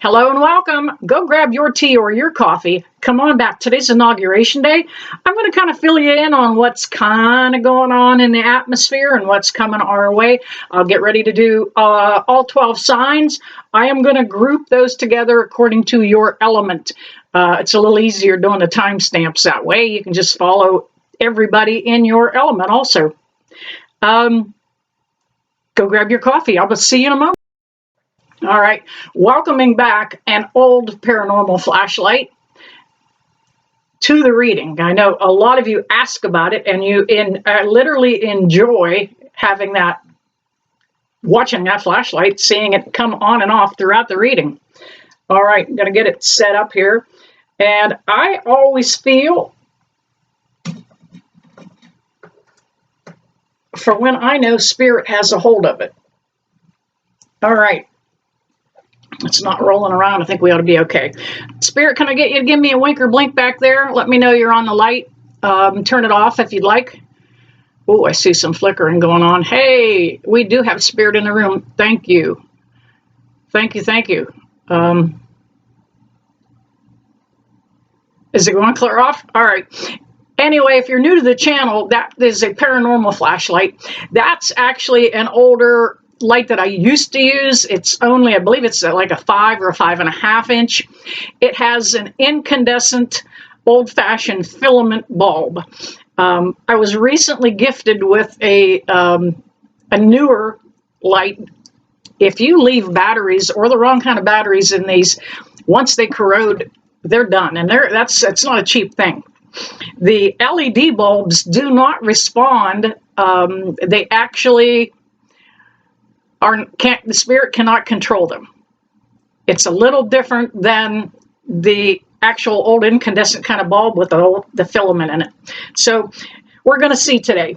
Hello and welcome. Go grab your tea or your coffee. Come on back. Today's Inauguration Day. I'm going to kind of fill you in on what's kind of going on in the atmosphere and what's coming our way. I'll get ready to do all 12 signs. I am going to group those together according to your element. It's a little easier doing the timestamps that way. You can just follow everybody in your element also. Go grab your coffee. I'll see you in a moment. All right, welcoming back an old paranormal flashlight to the reading. I know a lot of you ask about it, and you literally enjoy having that, watching that flashlight, seeing it come on and off throughout the reading. All right, I'm going to get it set up here, and I always feel, for when I know Spirit has a hold of it. All right. It's not rolling around. I think we ought to be okay. Spirit, can I get you to give me a wink or blink back there? Let me know you're on the light. Turn it off if you'd like. Oh, I see some flickering going on. Hey, we do have Spirit in the room. Thank you. Thank you, thank you. Is it going to clear off? All right. Anyway, if you're new to the channel, that is a paranormal flashlight. That's actually an older light that I used to use. It's only, I believe it's like a 5 or a 5.5 inch. It has an incandescent old-fashioned filament bulb. I was recently gifted with a newer light. If you leave batteries or the wrong kind of batteries in these, once they corrode, they're done, and it's not a cheap thing. The LED bulbs do not respond. They actually the Spirit cannot control them. It's a little different than the actual old incandescent kind of bulb with the filament in it. So we're going to see today.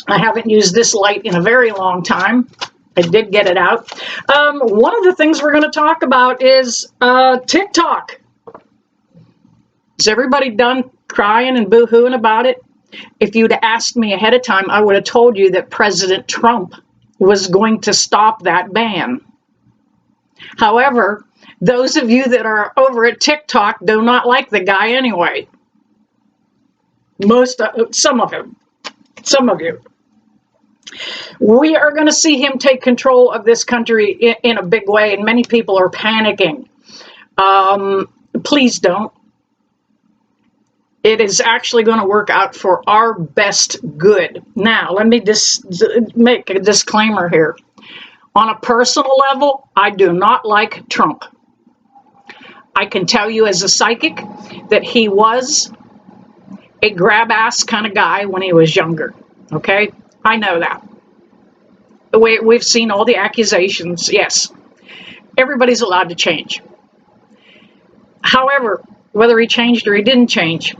I haven't used this light in a very long time. I did get it out. One of the things we're going to talk about is TikTok. Is everybody done crying and boo-hooing about it? If you'd asked me ahead of time, I would have told you that President Trump was going to stop that ban. However, those of you that are over at TikTok do not like the guy anyway. Some of you. We are going to see him take control of this country in a big way, and many people are panicking. Please don't. It is actually going to work out for our best good. Now, let me just make a disclaimer here. On a personal level, I do not like Trump. I can tell you as a psychic that he was a grab-ass kind of guy when he was younger. Okay? I know that. The way we've seen all the accusations, yes. Everybody's allowed to change. However, whether he changed or he didn't change,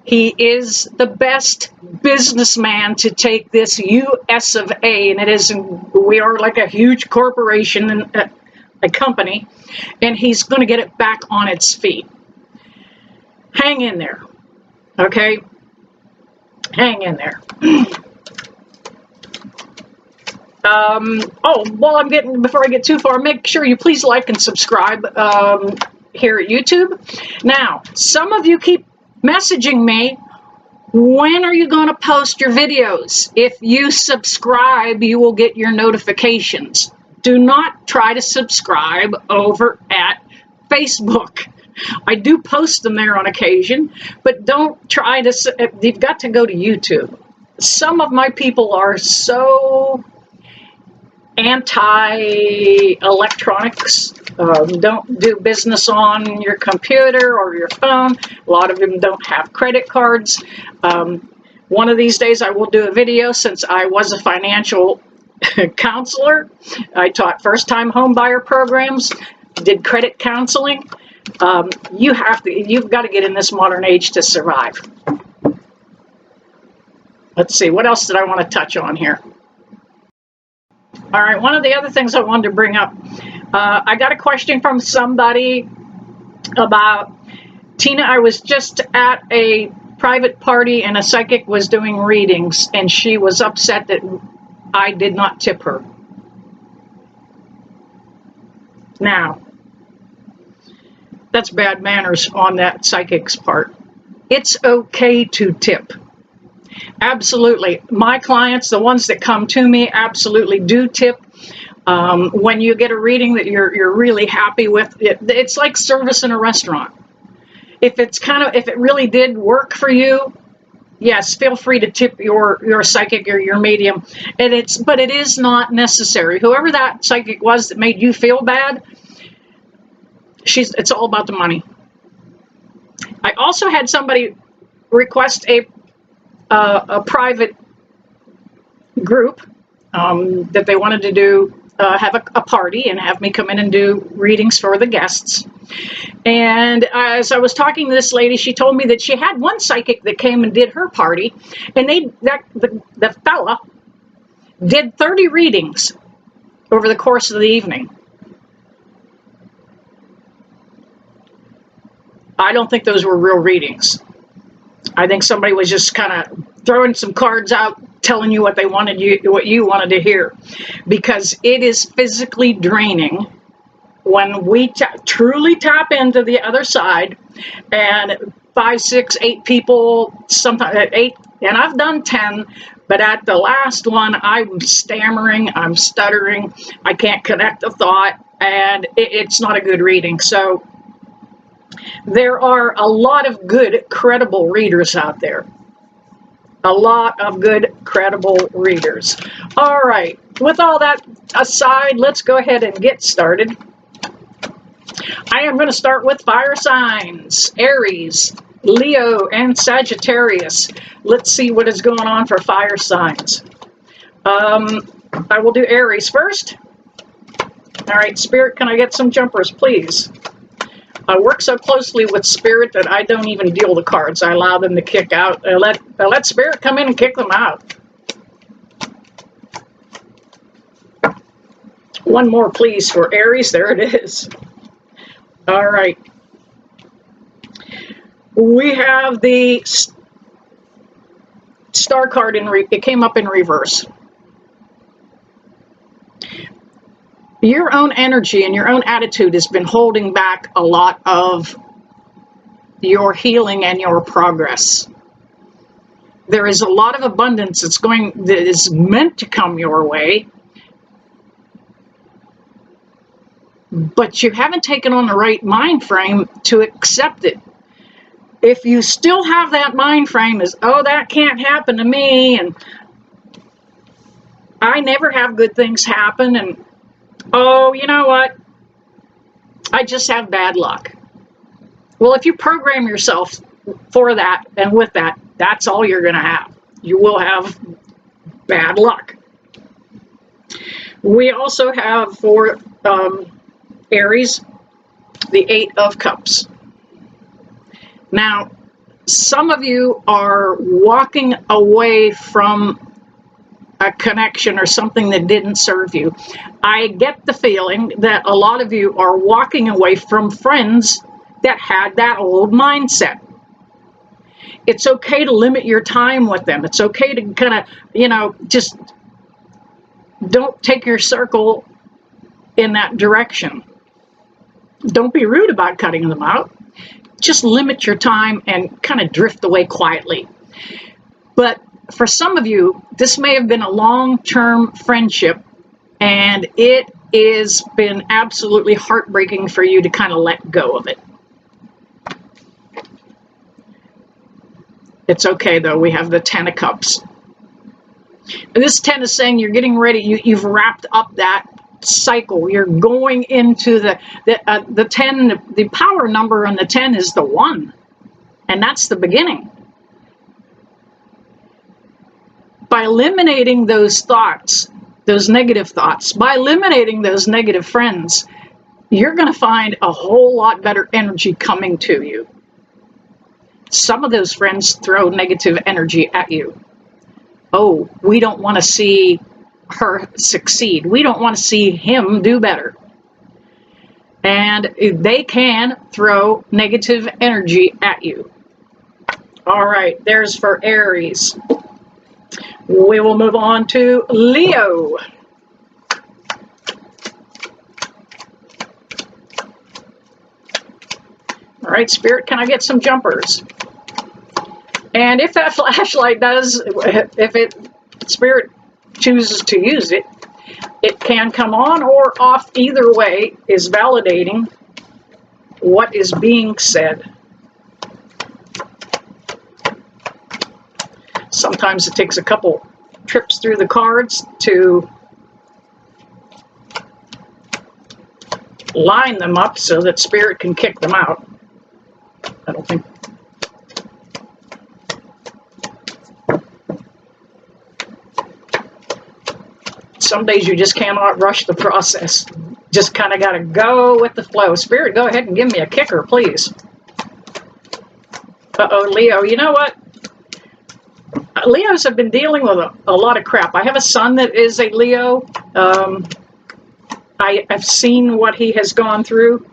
he is the best businessman to take this US of A, and we are like a huge corporation and a company, and he's going to get it back on its feet. Hang in there, okay? Hang in there. Before I get too far, make sure you please like and subscribe here at YouTube. Now, some of you keep messaging me, when are you going to post your videos? If you subscribe, you will get your notifications. Do not try to subscribe over at Facebook. I do post them there on occasion, but don't try to, you've got to go to YouTube. Some of my people are so anti-electronics, don't do business on your computer or your phone. A lot of them don't have credit cards. One of these days I will do a video, since I was a financial counselor. I taught first-time home buyer programs, did credit counseling. You've got to get in this modern age to survive. Let's see, what else did I want to touch on here? All right, one of the other things I wanted to bring up, I got a question from somebody about, Tina, I was just at a private party and a psychic was doing readings, and she was upset that I did not tip her. Now, That's bad manners on that psychic's part. It's okay to tip. Absolutely. My clients, the ones that come to me, absolutely do tip. When you get a reading that you're really happy with, it's like service in a restaurant. If it really did work for you, yes, feel free to tip your psychic or your medium. But it is not necessary. Whoever that psychic was that made you feel bad, it's all about the money. I also had somebody request a private group that they wanted to do, have a party and have me come in and do readings for the guests. And as I was talking to this lady, she told me that she had one psychic that came and did her party, and the fella did 30 readings over the course of the evening. I don't think those were real readings. I think somebody was just kind of throwing some cards out, telling you what you wanted to hear, because it is physically draining when we truly tap into the other side, and 5, 6, 8 people, sometimes 8, and I've done 10, but at the last one, I'm stammering, I'm stuttering, I can't connect a thought, and it's not a good reading. So there are a lot of good, credible readers out there. A lot of good, credible readers. All right, with all that aside, let's go ahead and get started. I am going to start with fire signs: Aries, Leo, and Sagittarius. Let's see what is going on for fire signs. I will do Aries first. All right, Spirit, can I get some jumpers, please? I work so closely with Spirit that I don't even deal the cards. I allow them to kick out. I let Spirit come in and kick them out. One more, please, for Aries. There it is. All right. We have the star card it came up in reverse. Your own energy and your own attitude has been holding back a lot of your healing and your progress. There is a lot of abundance that is meant to come your way, but you haven't taken on the right mind frame to accept it. If you still have that mind frame as, oh, that can't happen to me, and I never have good things happen, and oh, you know what? I just have bad luck. Well, if you program yourself for that and with that, that's all you're going to have. You will have bad luck. We also have for Aries, the 8 of Cups. Now, some of you are walking away from a connection or something that didn't serve you. I get the feeling that a lot of you are walking away from friends that had that old mindset. It's okay to limit your time with them. It's okay to kind of, just don't take your circle in that direction. Don't be rude about cutting them out. Just limit your time and kind of drift away quietly. But for some of you, this may have been a long-term friendship, and it has been absolutely heartbreaking for you to kind of let go of it. It's okay, though. We have the 10 of Cups. And this 10 is saying you're getting ready. You've wrapped up that cycle. You're going into the 10. The power number on the 10 is the 1, and that's the beginning. By eliminating those thoughts, those negative thoughts, by eliminating those negative friends, you're going to find a whole lot better energy coming to you. Some of those friends throw negative energy at you. Oh, we don't want to see her succeed. We don't want to see him do better. And they can throw negative energy at you. All right, there's for Aries. We will move on to Leo. All right, Spirit, can I get some jumpers? And if that flashlight does, if it Spirit chooses to use it, it can come on or off. Either way is validating what is being said. Sometimes it takes a couple trips through the cards to line them up so that Spirit can kick them out. I don't think. Some days you just cannot rush the process. Just kind of got to go with the flow. Spirit, go ahead and give me a kicker, please. Uh-oh, Leo. You know what? Leos have been dealing with a lot of crap. I have a son that is a Leo. I've seen what he has gone through.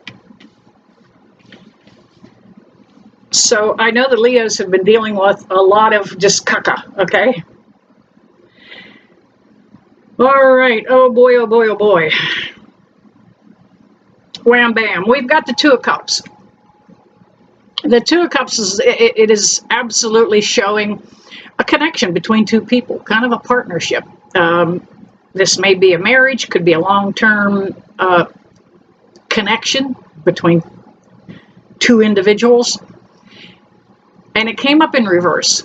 So I know the Leos have been dealing with a lot of just caca, okay? All right. Oh, boy, oh, boy, oh, boy. Wham, bam. We've got the Two of Cups. The Two of Cups, it is absolutely showing a connection between two people, kind of a partnership. This may be a marriage, could be a long-term connection between two individuals. And it came up in reverse.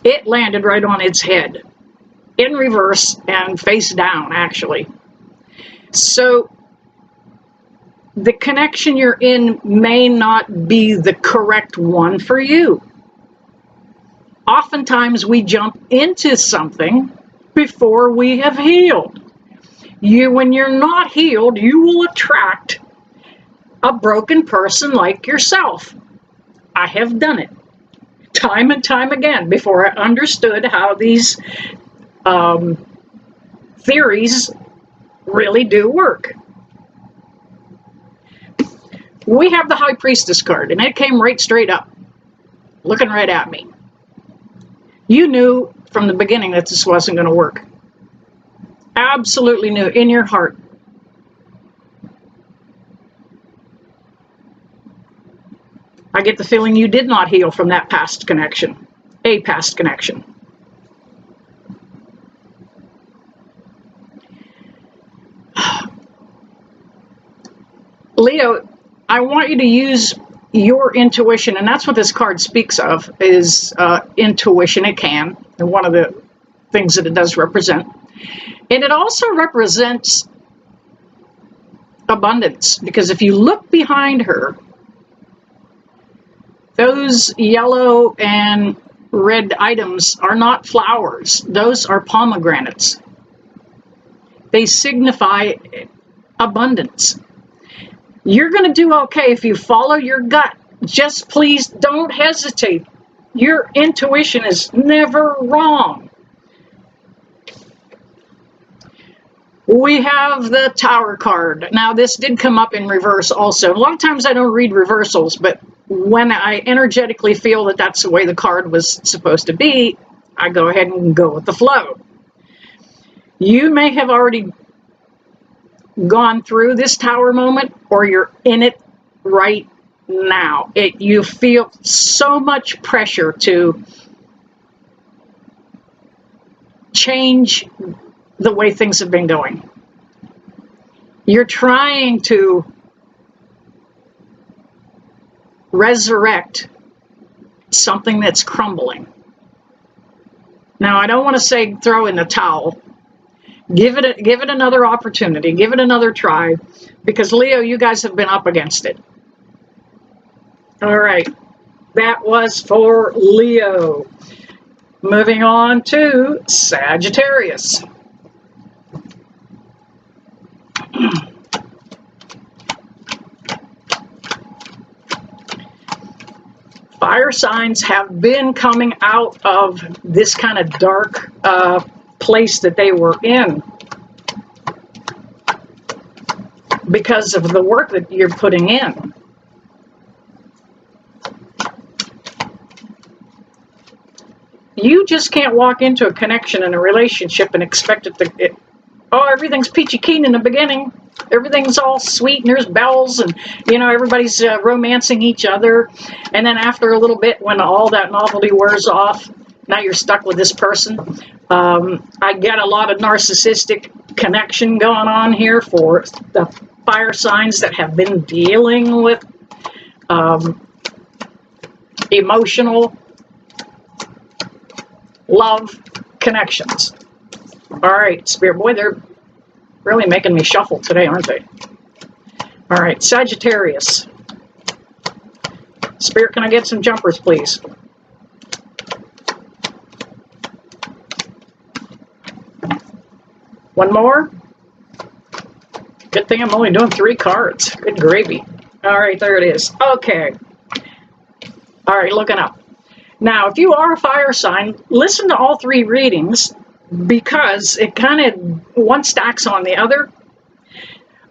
It landed right on its head, in reverse and face down, actually. So the connection you're in may not be the correct one for you. Oftentimes we jump into something before we have healed. When you're not healed, you will attract a broken person like yourself. I have done it time and time again before I understood how these theories really do work. We have the High Priestess card, and it came right straight up, looking right at me. You knew from the beginning that this wasn't going to work. Absolutely knew in your heart. I get the feeling you did not heal from that past connection, a past connection. Leo, I want you to use your intuition, and that's what this card speaks of, is intuition. It can, and one of the things that it does represent. And it also represents abundance, because if you look behind her, those yellow and red items are not flowers. Those are pomegranates. They signify abundance. You're going to do okay if you follow your gut. Just please don't hesitate. Your intuition is never wrong. We have the Tower card. Now, this did come up in reverse also. A lot of times I don't read reversals, but when I energetically feel that that's the way the card was supposed to be, I go ahead and go with the flow. You may have already gone through this Tower moment, or you're in it right now. You feel so much pressure to change the way things have been going. You're trying to resurrect something that's crumbling. Now, I don't want to say throw in the towel. Give it another opportunity. Give it another try, because Leo, you guys have been up against it. All right, that was for Leo. Moving on to Sagittarius. Fire signs have been coming out of this kind of dark place that they were in because of the work that you're putting in. You just can't walk into a connection and a relationship and expect it to, oh, everything's peachy keen in the beginning. everything's all sweet and there's bells and, you know, everybody's romancing each other. And then after a little bit, when all that novelty wears off, now you're stuck with this person. I get a lot of narcissistic connection going on here for the fire signs that have been dealing with emotional love connections. All right, Spirit Boy, they're really making me shuffle today, aren't they? All right, Sagittarius. Spirit, can I get some jumpers, please? One more. Good thing I'm only doing 3 cards. Good gravy. All right, there it is. Okay. All right, looking up. Now, if you are a fire sign, listen to all 3 readings because it kind of one stacks on the other.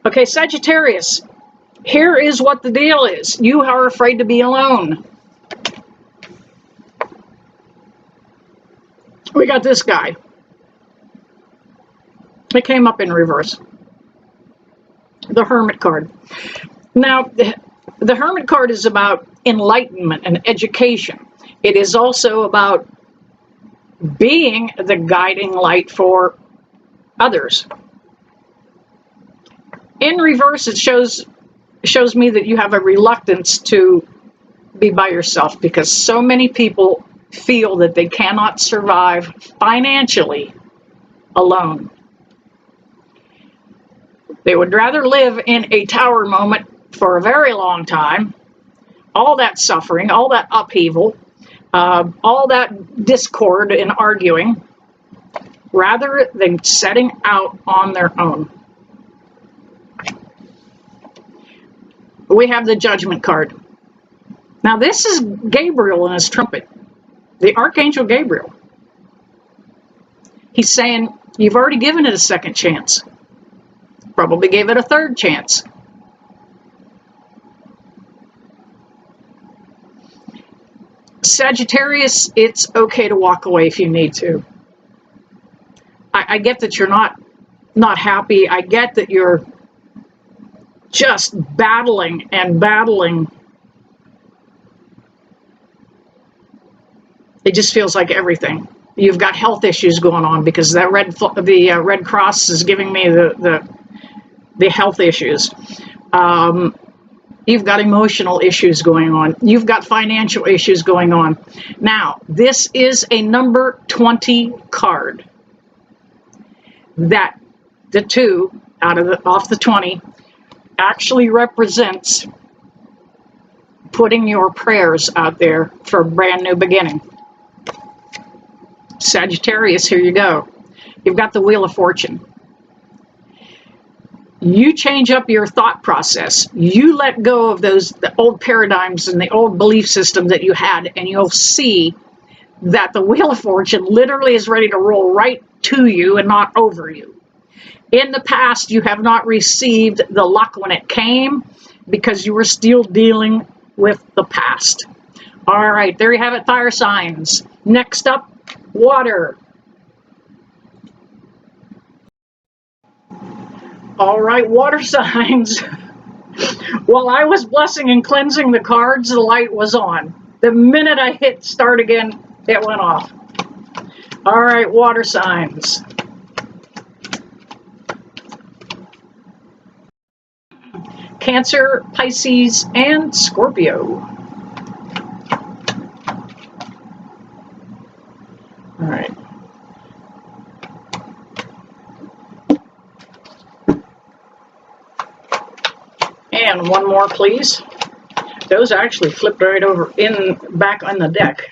Okay, Sagittarius, here is what the deal is. You are afraid to be alone. We got this guy. It came up in reverse. The Hermit card. Now, the Hermit card is about enlightenment and education. It is also about being the guiding light for others. In reverse, it shows me that you have a reluctance to be by yourself because so many people feel that they cannot survive financially alone. They would rather live in a tower moment for a very long time, all that suffering, all that upheaval, all that discord and arguing, rather than setting out on their own. We have the Judgment card. Now this is Gabriel and his trumpet, the Archangel Gabriel. He's saying, you've already given it a second chance. Probably gave it a third chance. Sagittarius, it's okay to walk away if you need to. I get that you're not happy. I get that you're just battling and battling. It just feels like everything. You've got health issues going on because that Red Cross is giving me the health issues. You've got emotional issues going on. You've got financial issues going on. Now, this is a number 20 card. That the 2 off the 20 actually represents putting your prayers out there for a brand new beginning. Sagittarius, here you go. You've got the Wheel of Fortune. You change up your thought process. You let go of the old paradigms and the old belief system that you had, and you'll see that the Wheel of Fortune literally is ready to roll right to you and not over you. In the past, you have not received the luck when it came because you were still dealing with the past. All right, there you have it, fire signs. Next up, water. All right, water signs. While I was blessing and cleansing the cards, the light was on. The minute I hit start again, it went off. All right, water signs. Cancer, Pisces, and Scorpio. All right. And one more, please. Those actually flipped right over back on the deck.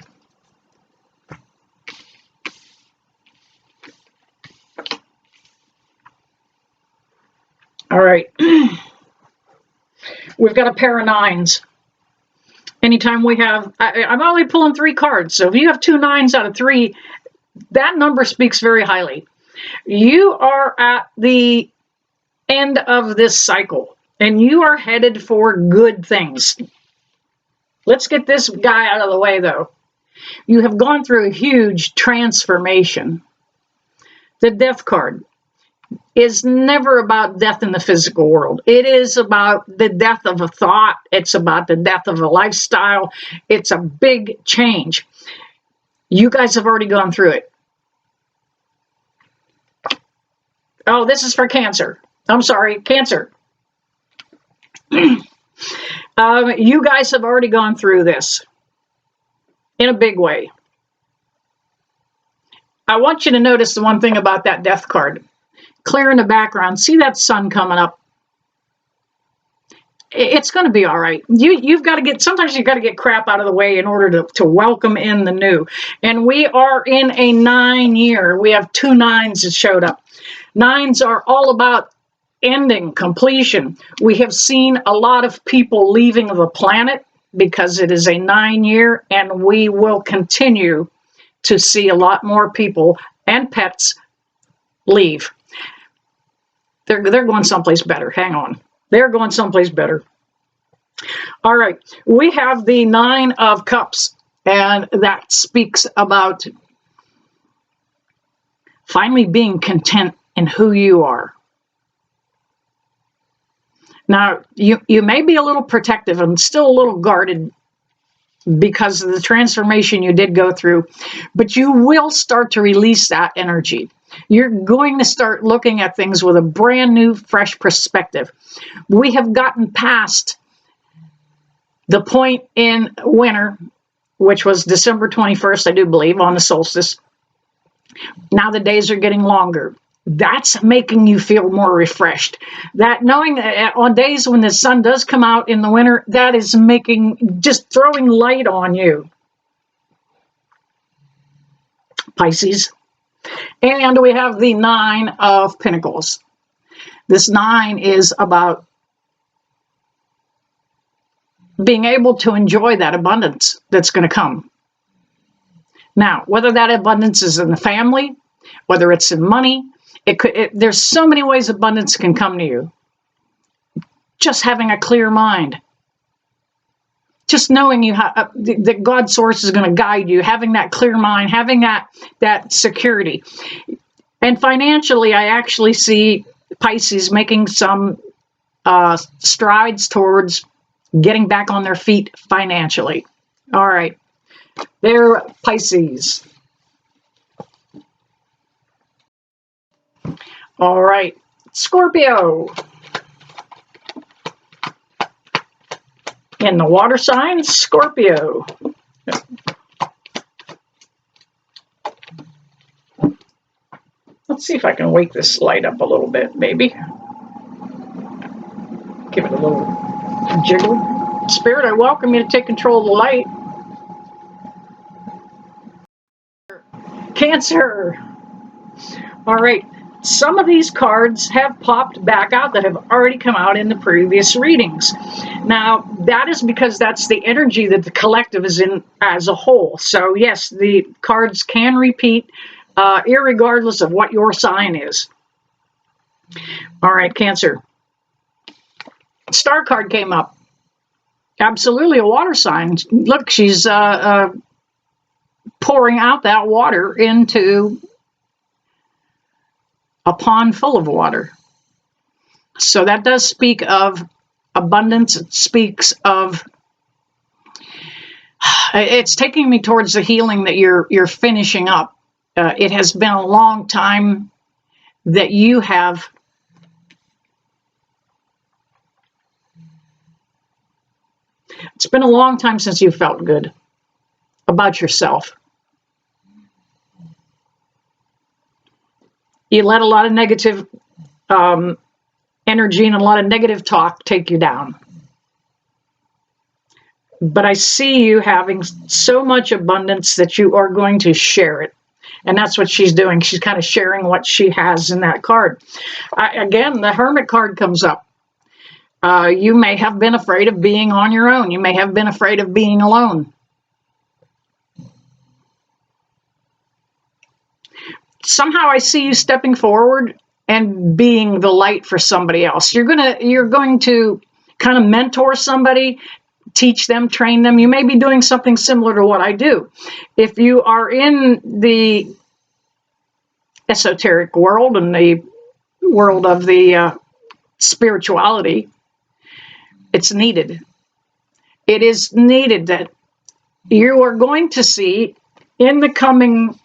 All right. We've got a pair of 9s. Anytime we have, I'm only pulling 3 cards. So if you have 2 9s out of 3, that number speaks very highly. You are at the end of this cycle and you are headed for good things. Let's get this guy out of the way though. You have gone through a huge transformation. The Death card. is never about death in the physical world. It is about the death of a thought. It's about the death of a lifestyle. It's a big change. You guys have already gone through it. Oh, this is for Cancer. I'm sorry, Cancer. You guys have already gone through this in a big way. I want you to notice the one thing about that death card. Clear in the background. See that sun coming up? It's going to be all right. You've got to get, sometimes you've got to get crap out of the way in order to welcome in the new. And we are in a 9-year. We have 2 9s that showed up. 9s are all about ending, completion. We have seen a lot of people leaving the planet because it is a 9-year, and we will continue to see a lot more people and pets leave. They're going someplace better. Hang on. They're going someplace better. All right. We have the 9 of Cups, and that speaks about finally being content in who you are. Now, you may be a little protective and still a little guarded because of the transformation you did go through, but you will start to release that energy. You're going to start looking at things with a brand new, fresh perspective. We have gotten past the point in winter, which was December 21st, I do believe, on the solstice. Now the days are getting longer. That's making you feel more refreshed. That knowing that on days when the sun does come out in the winter, that is making, just throwing light on you. Pisces. And we have the 9 of Pentacles. This 9 is about being able to enjoy that abundance that's going to come. Now, whether that abundance is in the family, whether it's in money, there's so many ways abundance can come to you. Just having a clear mind. Just knowing that God's source is going to guide you, having that clear mind, having that security. And financially, I actually see Pisces making some strides towards getting back on their feet financially. All right. They're Pisces. All right. Scorpio. In the water sign, Scorpio. Let's see if I can wake this light up a little bit, maybe. Give it a little jiggle. Spirit, I welcome you to take control of the light. Cancer. All right. Some of these cards have popped back out that have already come out in the previous readings. Now, that is because that's the energy that the collective is in as a whole. So, yes, the cards can repeat, irregardless of what your sign is. All right, Cancer. Star card came up. Absolutely a water sign. Look, she's pouring out that water into a pond full of water. So that does speak of abundance. It speaks of, it's taking me towards the healing that you're finishing up. It has been a long time that you have it's been a long time since you felt good about yourself. You let a lot of negative energy and a lot of negative talk take you down. But I see you having so much abundance that you are going to share it. And that's what she's doing. She's kind of sharing what she has in that card. Again, the Hermit card comes up. You may have been afraid of being on your own. You may have been afraid of being alone. Somehow I see you stepping forward and being the light for somebody else. You're going to kind of mentor somebody, teach them, train them. You may be doing something similar to what I do. If you are in the esoteric world and the world of the spirituality. It's needed. It is needed that you are going to see in the coming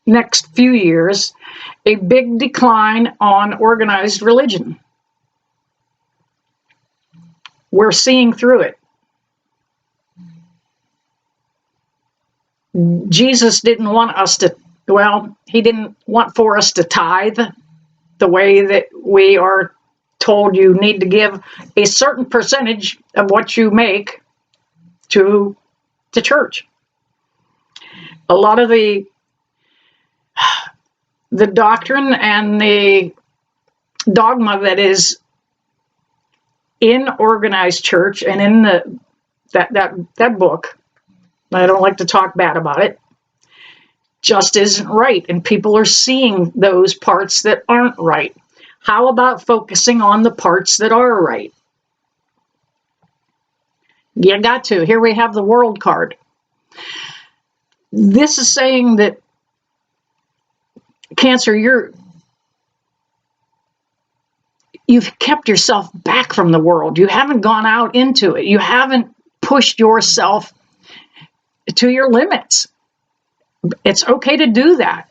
next few years a big decline on organized religion. We're seeing through it. Jesus didn't want us to, well, he didn't want for us to tithe the way that we are told you need to give a certain percentage of what you make to the church. A lot of the doctrine and the dogma that is in organized church and in that book, I don't like to talk bad about it, just isn't right, and people are seeing those parts that aren't right. How about focusing on the parts that are right? You got to. Here we have the world card. This is saying that Cancer, you've kept yourself back from the world. You haven't gone out into it. You haven't pushed yourself to your limits. It's okay to do that.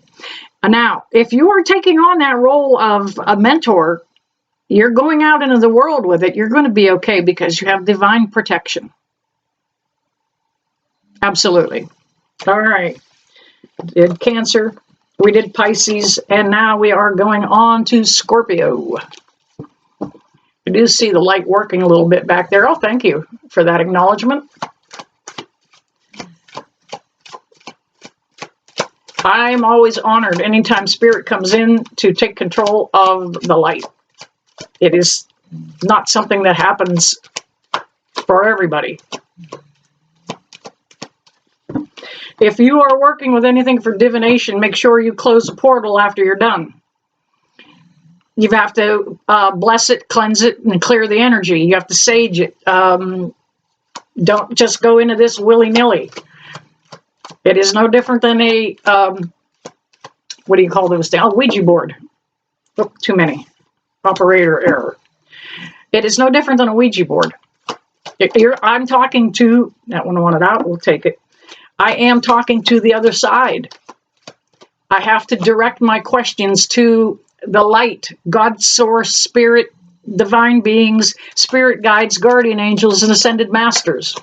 Now, if you are taking on that role of a mentor, you're going out into the world with it, you're going to be okay because you have divine protection. Absolutely. All right. Did Cancer, we did Pisces, and now we are going on to Scorpio. I do see the light working a little bit back there. Oh, thank you for that acknowledgement. I'm always honored anytime Spirit comes in to take control of the light. It is not something that happens for everybody. If you are working with anything for divination, make sure you close the portal after you're done. You have to bless it, cleanse it, and clear the energy. You have to sage it. Don't just go into this willy-nilly. It is no different than a, what do you call those? A Ouija board. Oh, too many. Operator error. It is no different than a Ouija board. I'm talking to, that one I wanted out, we'll take it. I am talking to the other side. I have to direct my questions to the light, God's source, spirit, divine beings, spirit guides, guardian angels, and ascended masters.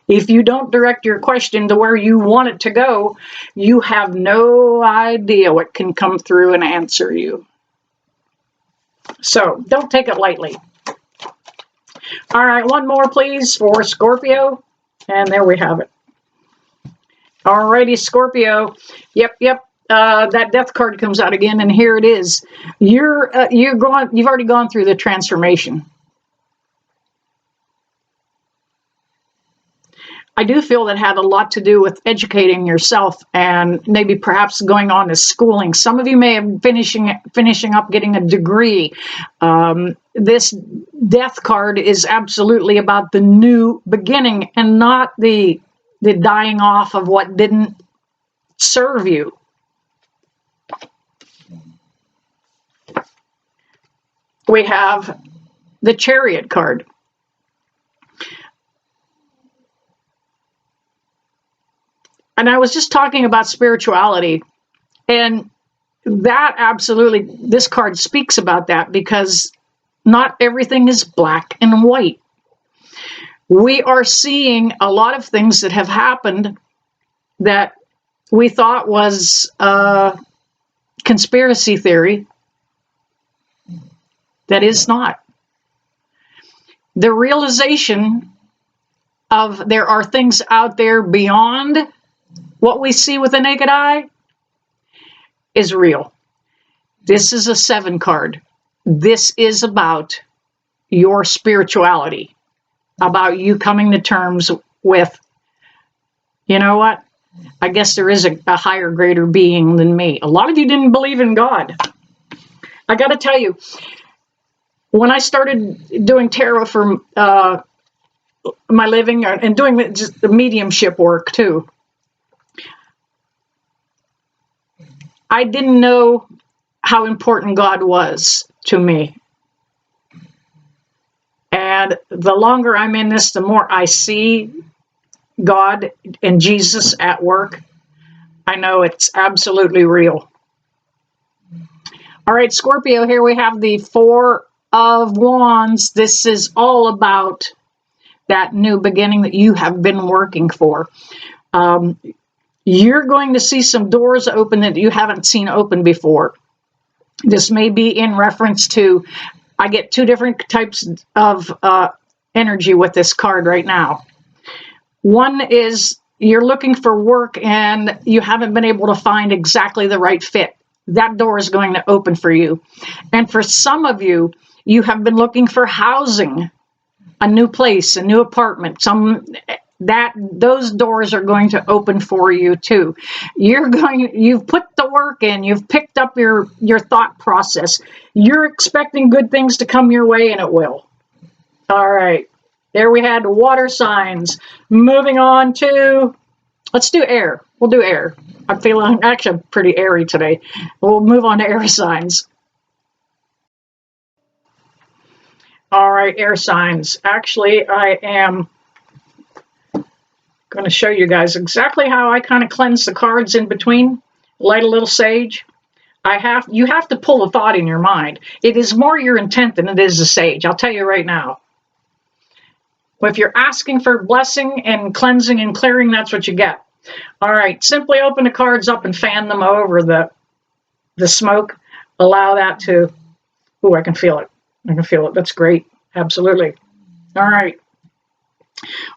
If you don't direct your question to where you want it to go, you have no idea what can come through and answer you. So don't take it lightly. All right, one more, please, for Scorpio. And there we have it. All righty, Scorpio. Yep. That death card comes out again, and here it is. You've already gone through the transformation. I do feel that had a lot to do with educating yourself and maybe perhaps going on to schooling. Some of you may have finishing up getting a degree. This death card is absolutely about the new beginning and not the dying off of what didn't serve you. We have the Chariot card. And I was just talking about spirituality, and that absolutely, this card speaks about that because not everything is black and white. We are seeing a lot of things that have happened that we thought was conspiracy theory that is not. The realization of there are things out there beyond what we see with the naked eye is real. This is a 7 card. This is about your spirituality, about you coming to terms with, you know what? I guess there is a higher, greater being than me. A lot of you didn't believe in God. I got to tell you, when I started doing tarot for my living and doing just the mediumship work too, I didn't know how important God was to me. And the longer I'm in this, the more I see God and Jesus at work. I know it's absolutely real. All right, Scorpio, here we have the Four of Wands. This is all about that new beginning that you have been working for. You're going to see some doors open that you haven't seen open before. This may be in reference to, I get two different types of energy with this card right now. One is you're looking for work and you haven't been able to find exactly the right fit. That door is going to open for you. And for some of you, you have been looking for housing, a new place, a new apartment, those doors are going to open for you too. You've put the work in, you've picked up your thought process. You're expecting good things to come your way, and it will. All right. There we had water signs. Moving on to, let's do air. We'll do air. I'm feeling actually pretty airy today. We'll move on to air signs. All right, air signs. Actually, I am going to show you guys exactly how I kind of cleanse the cards in between. Light a little sage. You have to pull a thought in your mind. It is more your intent than it is the sage. I'll tell you right now. If you're asking for blessing and cleansing and clearing, that's what you get. All right, simply open the cards up and fan them over the smoke. Allow that to, oh, I can feel it. I can feel it. That's great. Absolutely. All right.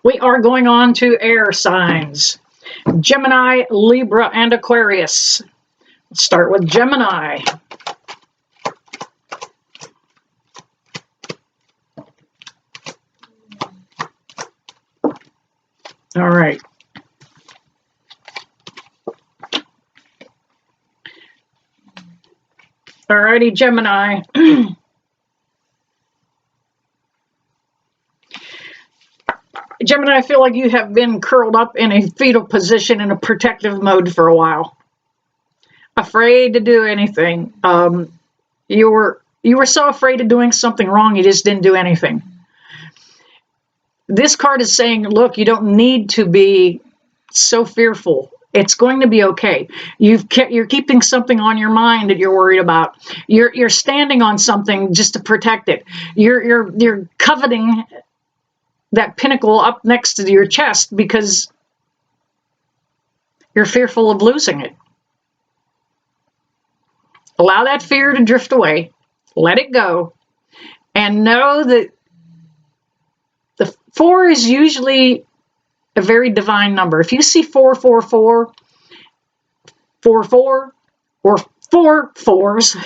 We are going on to air signs. Gemini, Libra, and Aquarius. Let's start with Gemini. All right. All righty, Gemini. Gemini, I feel like you have been curled up in a fetal position in a protective mode for a while. Afraid to do anything. You were so afraid of doing something wrong, you just didn't do anything. This card is saying, look, you don't need to be so fearful. It's going to be okay. You're keeping something on your mind that you're worried about. You're standing on something just to protect it. You're coveting that pinnacle up next to your chest because you're fearful of losing it. Allow that fear to drift away. Let it go. And know that the 4 is usually a very divine number. If you see 444, 44, or 4 fours,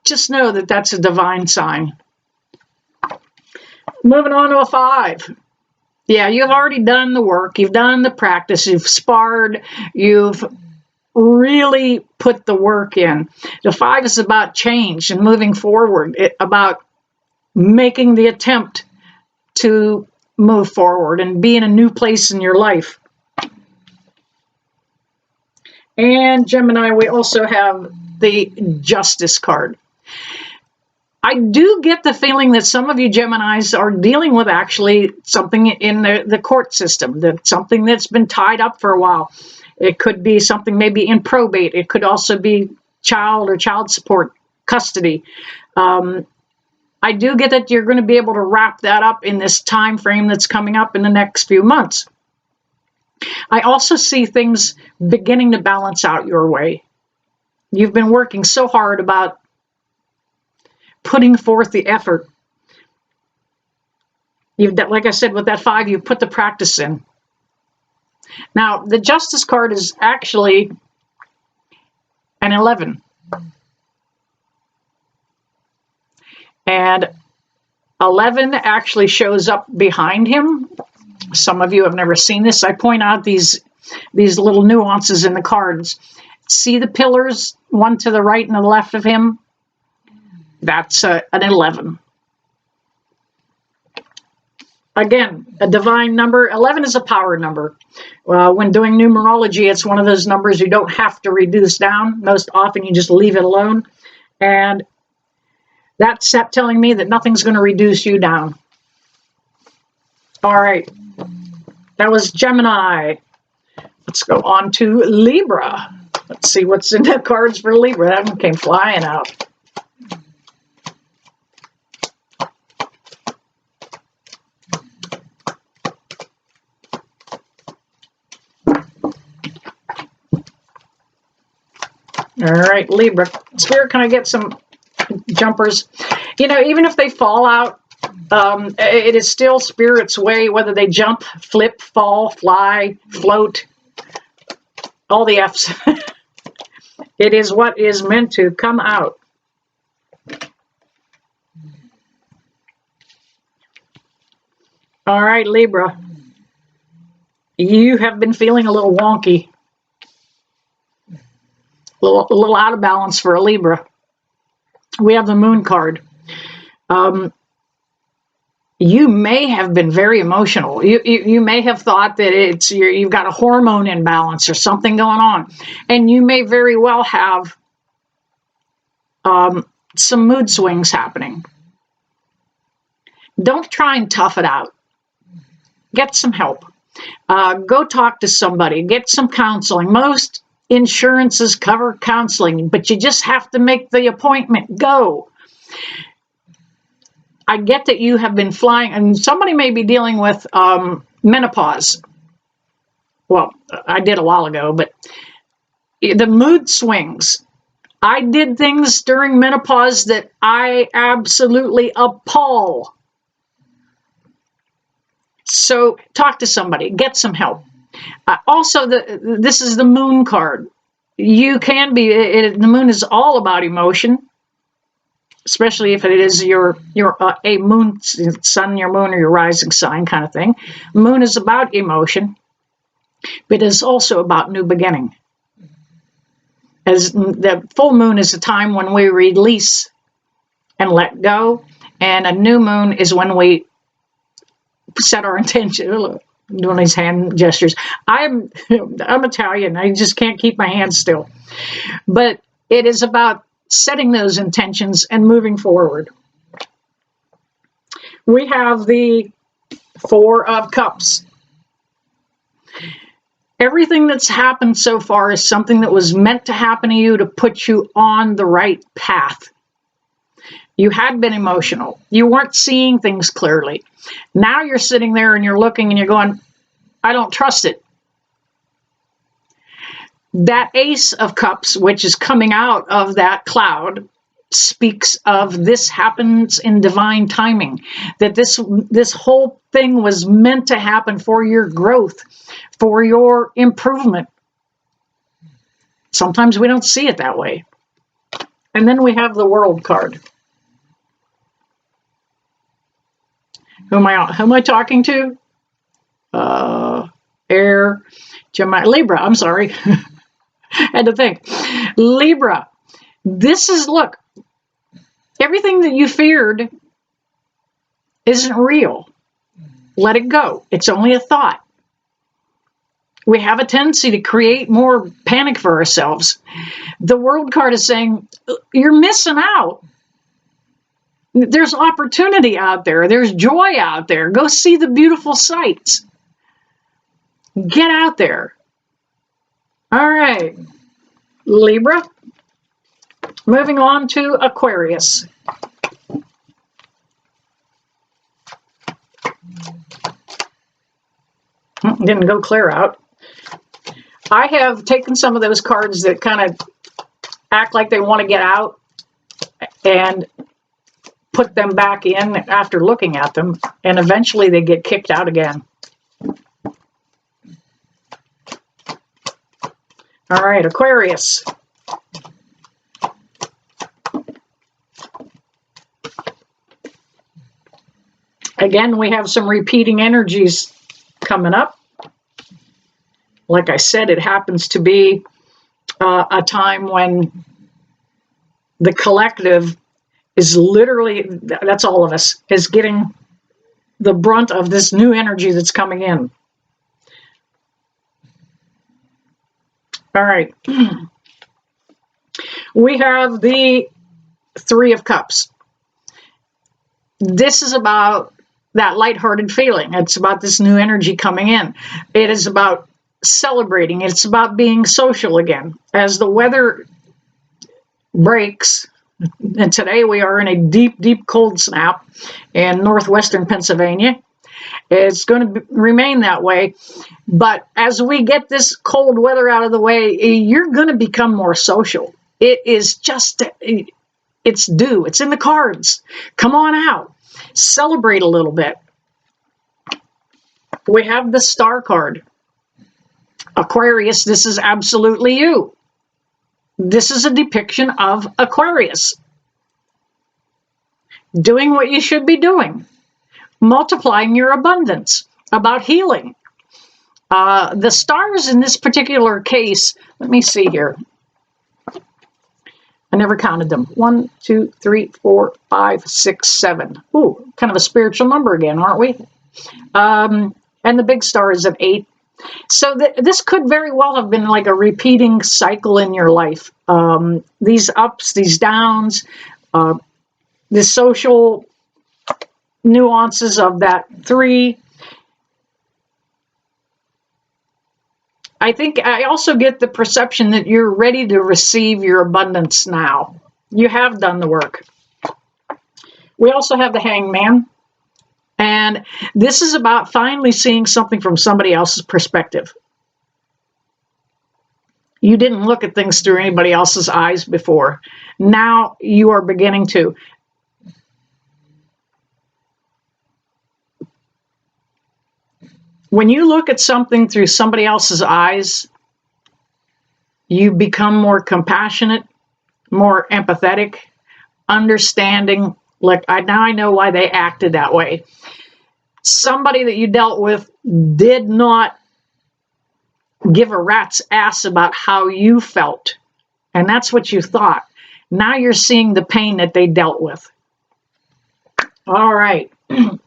just know that that's a divine sign. Moving on to a 5. Yeah, you've already done the work. You've done the practice. You've sparred. You've really put the work in. The 5 is about change and moving forward. About making the attempt to move forward and be in a new place in your life. And Gemini, we also have the Justice card. I do get the feeling that some of you Geminis are dealing with actually something in the court system, something that's been tied up for a while. It could be something maybe in probate. It could also be child or child support custody. I do get that you're going to be able to wrap that up in this time frame that's coming up in the next few months. I also see things beginning to balance out your way. You've been working so hard about putting forth the effort. Like I said, with that 5, you put the practice in. Now, the Justice card is actually an 11. And 11 actually shows up behind him. Some of you have never seen this. I point out these little nuances in the cards. See the pillars, one to the right and the left of him? That's an 11. Again, a divine number. 11 is a power number. When doing numerology, it's one of those numbers you don't have to reduce down. Most often you just leave it alone. And that's telling me that nothing's going to reduce you down. All right. That was Gemini. Let's go on to Libra. Let's see what's in the cards for Libra. That one came flying out. All right, Libra. Spirit, can I get some jumpers? You know, even if they fall out, it is still Spirit's way, whether they jump, flip, fall, fly, float, all the F's. It is what is meant to come out. All right, Libra. You have been feeling a little wonky. A little out of balance for a Libra. We have the Moon card. You may have been very emotional. You may have thought that you've got a hormone imbalance or something going on, and you may very well have some mood swings happening. Don't try and tough it out. Get some help. Go talk to somebody. Get some counseling. Most insurances cover counseling, but you just have to make the appointment. Go. I get that you have been flying, and somebody may be dealing with menopause. Well, I did a while ago, but the mood swings. I did things during menopause that I absolutely appall. So talk to somebody. Get some help. Also, this is the Moon card. You can be, the Moon is all about emotion, especially if it is your a moon, sun, your moon, or your rising sign kind of thing. Moon is about emotion, but it is also about new beginning. As the full moon is a time when we release and let go, and a new moon is when we set our intention. Doing these hand gestures. I'm Italian. I just can't keep my hands still. But it is about setting those intentions and moving forward. We have the Four of Cups. Everything that's happened so far is something that was meant to happen to you to put you on the right path. You had been emotional. You weren't seeing things clearly. Now you're sitting there and you're looking and you're going, I don't trust it. That Ace of Cups, which is coming out of that cloud, speaks of this happens in divine timing, that this whole thing was meant to happen for your growth, for your improvement. Sometimes we don't see it that way. And then we have the World card. Who am I talking to? Air, Gemini, Libra. I'm sorry. Had to think. Libra. This is, look, everything that you feared isn't real. Let it go. It's only a thought. We have a tendency to create more panic for ourselves. The World card is saying, you're missing out. There's opportunity out there. There's joy out there. Go see the beautiful sights. Get out there. All right. Libra. Moving on to Aquarius. Didn't go clear out. I have taken some of those cards that kind of act like they want to get out and put them back in after looking at them, and eventually they get kicked out again. All right, Aquarius. Again, we have some repeating energies coming up. Like I said, it happens to be a time when the collective is literally, that's all of us, is getting the brunt of this new energy that's coming in. All right. We have the Three of Cups. This is about that lighthearted feeling. It's about this new energy coming in. It is about celebrating. It's about being social again. As the weather breaks, and today we are in a deep, deep cold snap in northwestern Pennsylvania. It's going to remain that way. But as we get this cold weather out of the way, you're going to become more social. It is just, it's due. It's in the cards. Come on out. Celebrate a little bit. We have the Star card. Aquarius, this is absolutely you. This is a depiction of Aquarius. Doing what you should be doing. Multiplying your abundance. About healing. The stars in this particular case, let me see here. I never counted them. 1, 2, 3, 4, 5, 6, 7. Ooh, kind of a spiritual number again, aren't we? And the big star is an 8. So this could very well have been like a repeating cycle in your life. These ups, these downs, the social nuances of that 3. I also get the perception that you're ready to receive your abundance now. You have done the work. We also have the Hangman. And this is about finally seeing something from somebody else's perspective. You didn't look at things through anybody else's eyes before. Now you are beginning to. When you look at something through somebody else's eyes, you become more compassionate, more empathetic, understanding. Like, now I know why they acted that way. Somebody that you dealt with did not give a rat's ass about how you felt. And that's what you thought. Now you're seeing the pain that they dealt with. All right.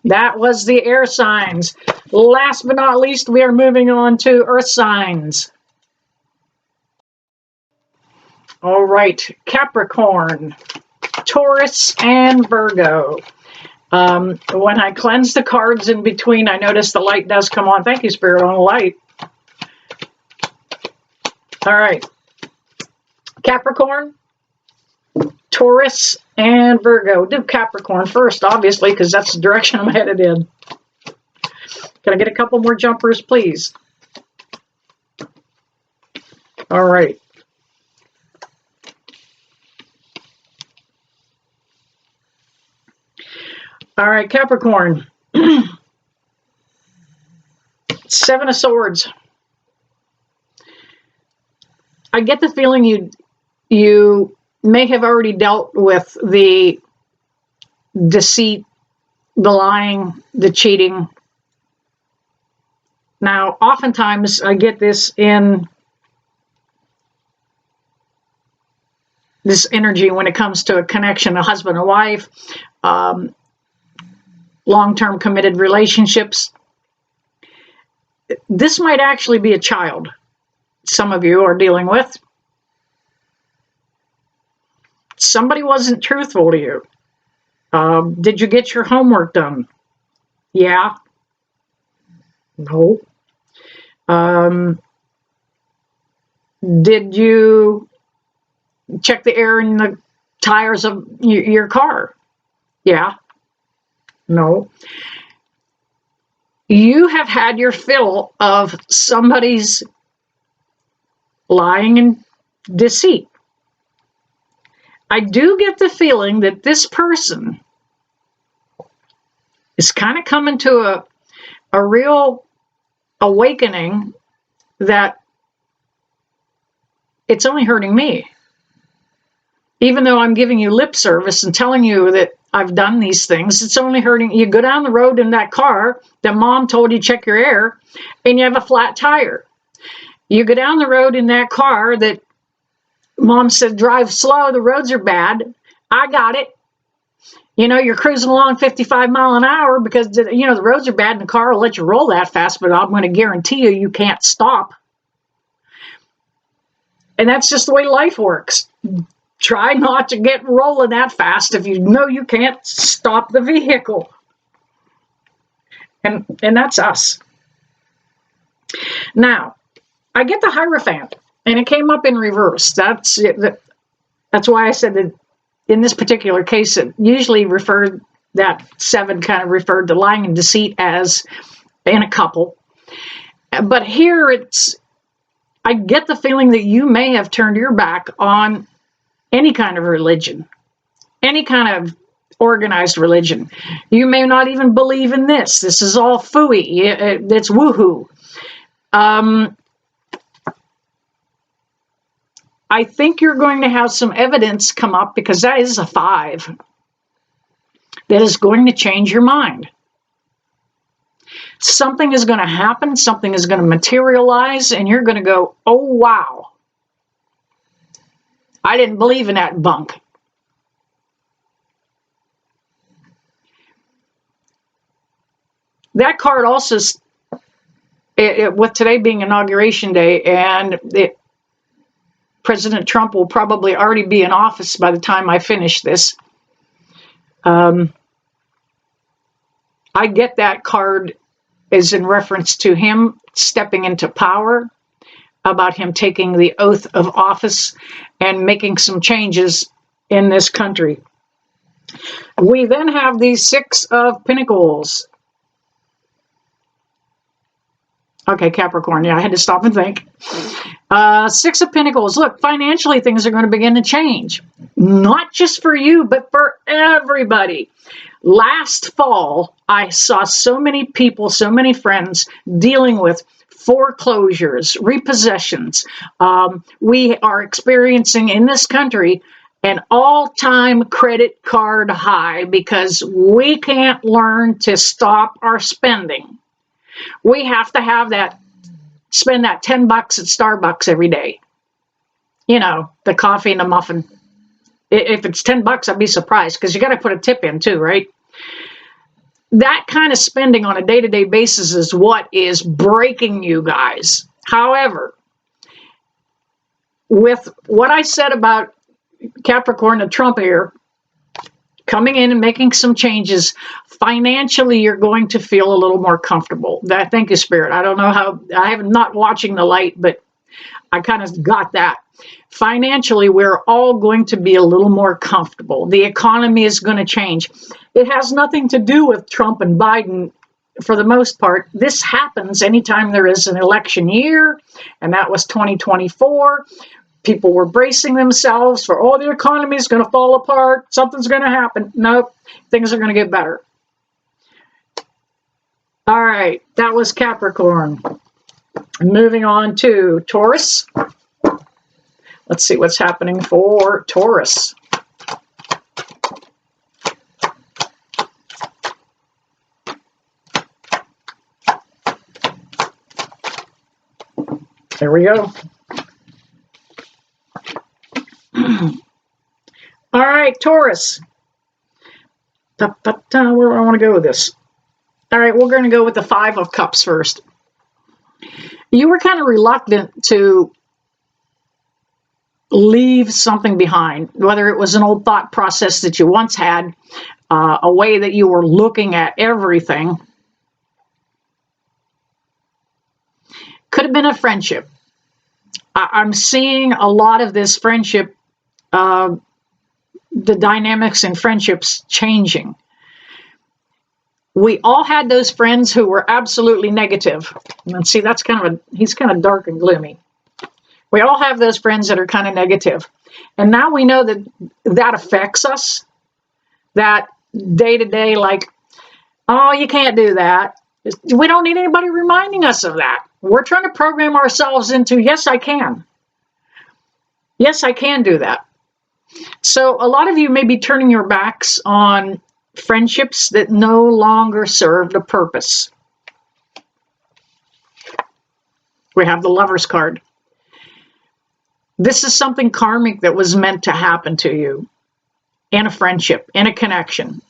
That was the air signs. Last but not least, we are moving on to earth signs. All right. Capricorn, Taurus, and Virgo. When I cleanse the cards in between, I notice the light does come on. Thank you, Spirit, on the light. All right. Capricorn, Taurus, and Virgo. Do Capricorn first, obviously, because that's the direction I'm headed in. Can I get a couple more jumpers, please? All right. All right, Capricorn. 7 of Swords. I get the feeling you may have already dealt with the deceit, the lying, the cheating. Now, oftentimes I get this in this energy when it comes to a connection, a husband and wife, long-term committed relationships. This might actually be a child some of you are dealing with. Somebody wasn't truthful to you. Did you get your homework done? Yeah. No. Did you check the air in the tires of your car? Yeah. No. You have had your fill of somebody's lying and deceit. I do get the feeling that this person is kind of coming to a real awakening that it's only hurting me. Even though I'm giving you lip service and telling you that I've done these things, it's only hurting. You go down the road in that car that mom told you check your air and you have a flat tire. You go down the road in that car that mom said drive slow, the roads are bad. I got it. You know, you're cruising along 55 mile an hour because, you know, the roads are bad and the car will let you roll that fast, but I'm going to guarantee you, you can't stop. And that's just the way life works. Try not to get rolling that fast if you know you can't stop the vehicle. And that's us. Now, I get the Hierophant, and it came up in reverse. That's why I said that in this particular case, it usually referred, that 7 kind of referred to lying and deceit as in a couple. But here I get the feeling that you may have turned your back on any kind of religion, any kind of organized religion. You may not even believe in this. This is all phooey. It's woohoo. I think you're going to have some evidence come up, because that is a 5, that is going to change your mind. Something is going to happen, something is going to materialize, and you're going to go, oh, wow. I didn't believe in that bunk. That card also, with today being Inauguration Day, and President Trump will probably already be in office by the time I finish this. I get that card is in reference to him stepping into power, about him taking the oath of office and making some changes in this country. We then have the 6 of Pentacles. Okay, Capricorn. Yeah, I had to stop and think. 6 of Pentacles. Look, financially, things are going to begin to change. Not just for you, but for everybody. Last fall, I saw so many people, so many friends dealing with foreclosures, repossessions. We are experiencing in this country an all-time credit card high because we can't learn to stop our spending. We have to have that, spend that $10 at Starbucks every day. You know, the coffee and the muffin. If it's $10, I'd be surprised, because you got to put a tip in too, right? That kind of spending on a day-to-day basis is what is breaking you guys. However, with what I said about Capricorn and Trump here, coming in and making some changes, financially, you're going to feel a little more comfortable. Thank you, Spirit. I don't know how, I am not watching the light, but I kind of got that. Financially, we're all going to be a little more comfortable. The economy is going to change. It has nothing to do with Trump and Biden for the most part. This happens anytime there is an election year, and that was 2024. People were bracing themselves for, oh, the economy is going to fall apart. Something's going to happen. Nope, things are going to get better. All right, that was Capricorn. Moving on to Taurus. Let's see what's happening for Taurus. There we go. All right, Taurus. Where do I want to go with this? All right, we're going to go with the 5 of Cups first. You were kind of reluctant to leave something behind, whether it was an old thought process that you once had, a way that you were looking at everything. Could have been a friendship. I'm seeing a lot of this friendship, the dynamics in friendships changing. We all had those friends who were absolutely negative. And see, that's kind of he's kind of dark and gloomy. We all have those friends that are kind of negative. And now we know that that affects us. That day to day, like, oh, you can't do that. We don't need anybody reminding us of that. We're trying to program ourselves into, yes, I can. Yes, I can do that. So a lot of you may be turning your backs on friendships that no longer served a purpose. We have the Lover's card. This is something karmic that was meant to happen to you. in a friendship, in a connection.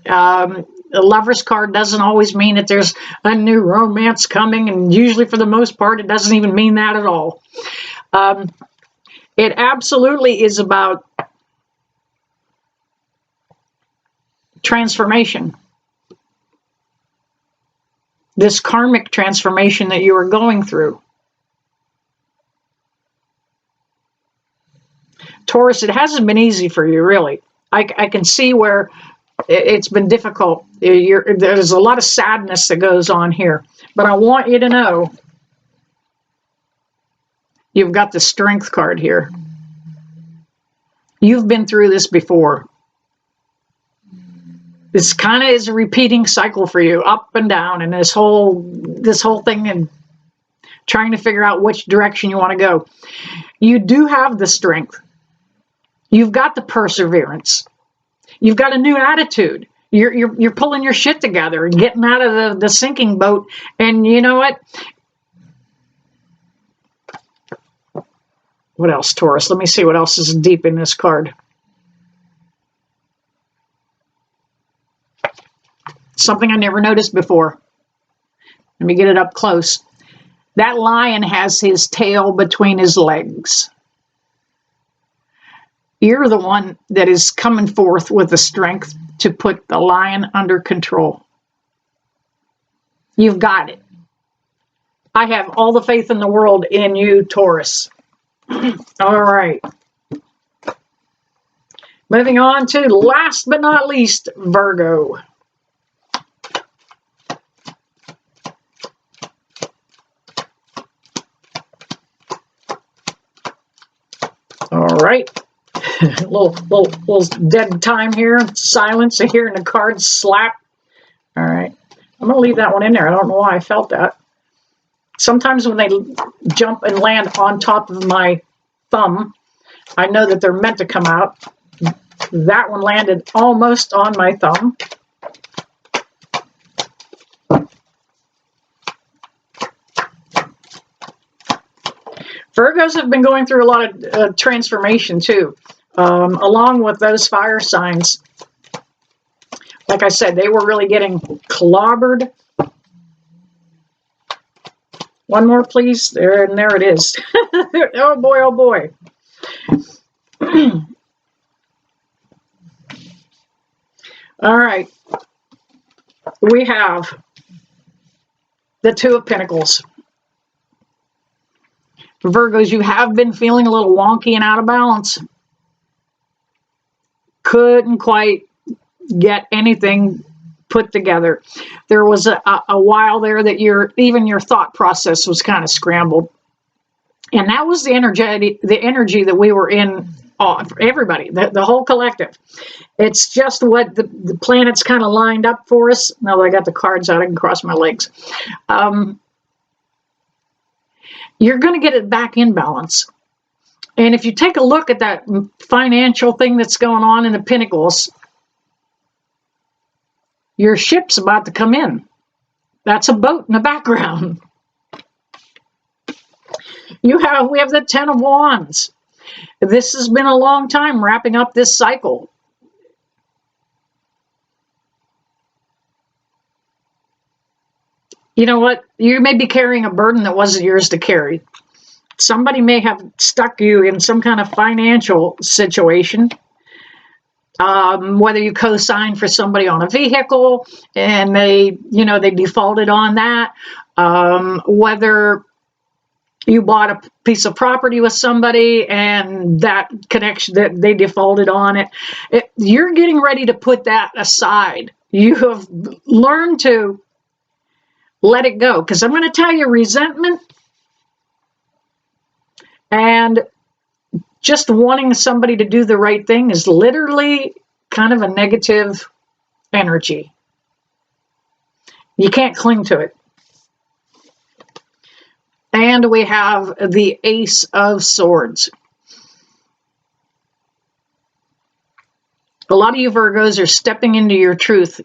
The Lover's card doesn't always mean that there's a new romance coming, and usually for the most part, it doesn't even mean that at all. It absolutely is about transformation. This karmic transformation that you are going through. Taurus, it hasn't been easy for you, really. I can see where it's been difficult. There's a lot of sadness that goes on here. But I want you to know, you've got the Strength card here. You've been through this before. This kind of is a repeating cycle for you, up and down, and this whole thing, and trying to figure out which direction you want to go. You do have the strength. You've got the perseverance. You've got a new attitude. You're pulling your shit together and getting out of the sinking boat. And you know what? What else, Taurus? Let me see what else is deep in this card. Something I never noticed before. Let me get it up close. That lion has his tail between his legs. You're the one that is coming forth with the strength to put the lion under control. You've got it. I have all the faith in the world in you, Taurus. All right. Moving on to last but not least, Virgo. All right. little dead time here. Silence hearing the cards slap. All right. I'm going to leave that one in there. I don't know why I felt that. Sometimes when they jump and land on top of my thumb, I know that they're meant to come out. That one landed almost on my thumb. Virgos have been going through a lot of transformation too, along with those fire signs. Like I said, they were really getting clobbered. One more, please. There, and there it is. Oh boy, oh boy. All right. We have the Two of Pentacles. For Virgos, you have been feeling a little wonky and out of balance. Couldn't quite get anything put together. There was a while there that even your thought process was kind of scrambled. And that was the energy that we were in, everybody, the whole collective. It's just what the planets kind of lined up for us. Now that I got the cards out, I can cross my legs. You're going to get it back in balance. And if you take a look at that financial thing that's going on in the Pentacles, your ship's about to come in. That's a boat in the background. We have the Ten of Wands. This has been a long time wrapping up this cycle. You know what? You may be carrying a burden that wasn't yours to carry. Somebody may have stuck you in some kind of financial situation. Whether you co-signed for somebody on a vehicle and they defaulted on that. Whether you bought a piece of property with somebody and that connection that they defaulted on it. You're getting ready to put that aside. You have learned to let it go, because I'm going to tell you, resentment and just wanting somebody to do the right thing is literally kind of a negative energy. You can't cling to it. And we have the Ace of Swords. A lot of you Virgos are stepping into your truth.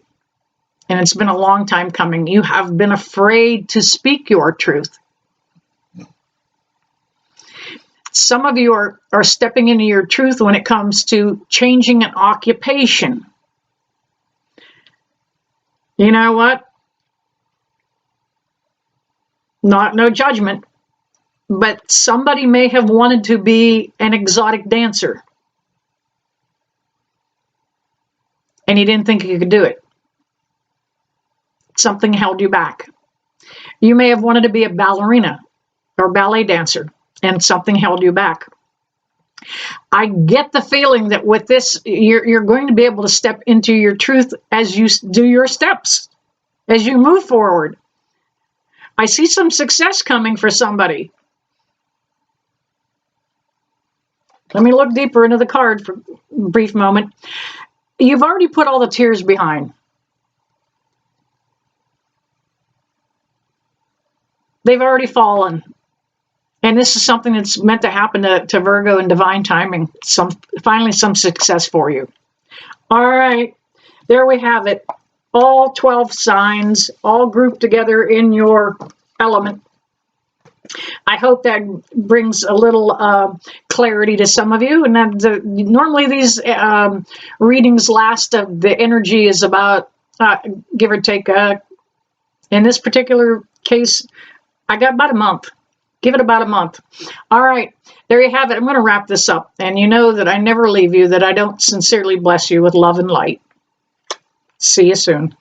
And it's been a long time coming. You have been afraid to speak your truth. Some of you are stepping into your truth when it comes to changing an occupation. You know what? No judgment, but somebody may have wanted to be an exotic dancer, and you didn't think you could do it. Something held you back. You may have wanted to be a ballerina or ballet dancer, and something held you back. I get the feeling that with this, you're going to be able to step into your truth as you do your steps, as you move forward. I see some success coming for somebody. Let me look deeper into the card for a brief moment. You've already put all the tears behind. They've already fallen. And this is something that's meant to happen to Virgo in divine timing. Finally some success for you. All right, there we have it. All 12 signs, all grouped together in your element. I hope that brings a little clarity to some of you. And then normally these readings last. The energy is about, give or take, in this particular case, I got about a month. Give it about a month. All right, there you have it. I'm going to wrap this up. And you know that I never leave you, that I don't sincerely bless you with love and light. See you soon.